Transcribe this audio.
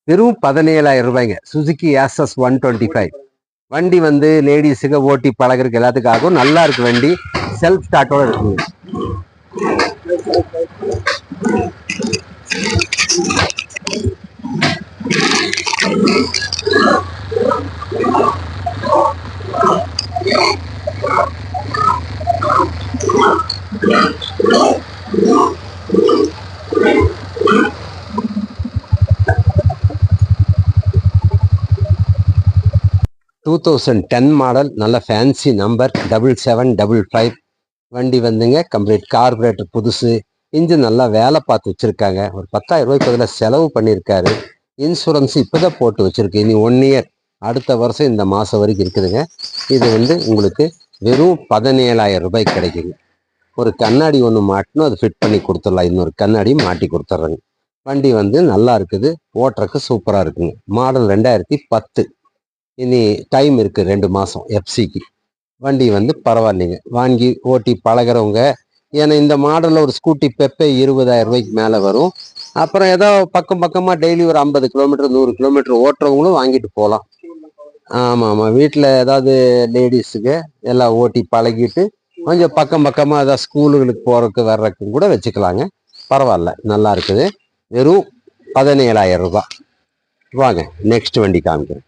வெறும் 17,000 ரூபாய்ங்க. Suzuki access 125 வண்டி வந்து லேடிஸுக்கு ஓட்டி பழகிறதுக்கு எல்லாத்துக்கும் ஆகும். நல்லா இருக்கு வண்டி, செல்ஃப் ஸ்டார்ட்டோட இருக்குங்க. டூ 2010 மாடல், நல்ல ஃபேன்சி நம்பர் 7755 வண்டி வந்துங்க. கம்ப்ளீட் கார்பரேட்டர் புதுசு, இன்ஜின் நல்லா வேலை பார்த்து வச்சிருக்காங்க. ஒரு 10,000 ரூபாய்க்கு பதில் செலவு பண்ணியிருக்காரு. இன்சூரன்ஸ் இப்போதான் போட்டு வச்சிருக்கு. இனி 1 இயர், அடுத்த வருஷம் இந்த மாதம் வரைக்கும் இருக்குதுங்க. இது வந்து உங்களுக்கு வெறும் 17,000 ரூபாய்க்கு கிடைக்குங்க. ஒரு கண்ணாடி ஒன்று மாட்டணும், அது ஃபிட் பண்ணி கொடுத்துடலாம். இன்னொரு கண்ணாடி மாட்டி கொடுத்துட்றேங்க. வண்டி வந்து நல்லா இருக்குது, ஓட்டுறக்கு சூப்பராக இருக்குங்க. மாடல் 2010. இனி டைம் இருக்குது 2 மாதம் எஃப்சிக்கு. வண்டி வந்து பரவாயில்லைங்க, வாங்கி ஓட்டி பழகிறவங்க. ஏன்னா இந்த மாடலில் ஒரு ஸ்கூட்டி பெப்பே 20,000 ரூபாய்க்கு மேலே வரும். அப்புறம் ஏதோ பக்கமாக டெய்லி ஒரு 50 கிலோமீட்டர் 100 கிலோமீட்டர் ஓட்டுறவங்களும் வாங்கிட்டு போகலாம். ஆமாம், வீட்டில் ஏதாவது லேடிஸுக்கு எல்லாம் ஓட்டி பழகிட்டு கொஞ்சம் பக்கமாக ஏதாவது ஸ்கூலுகளுக்கு போகிறதுக்கு வர்றதுக்கும் கூட வச்சுக்கலாங்க. பரவாயில்ல, நல்லா இருக்குது. வெறும் 17,000 ரூபாய். வாங்க நெக்ஸ்ட் வண்டி காமிக்கிறேன்.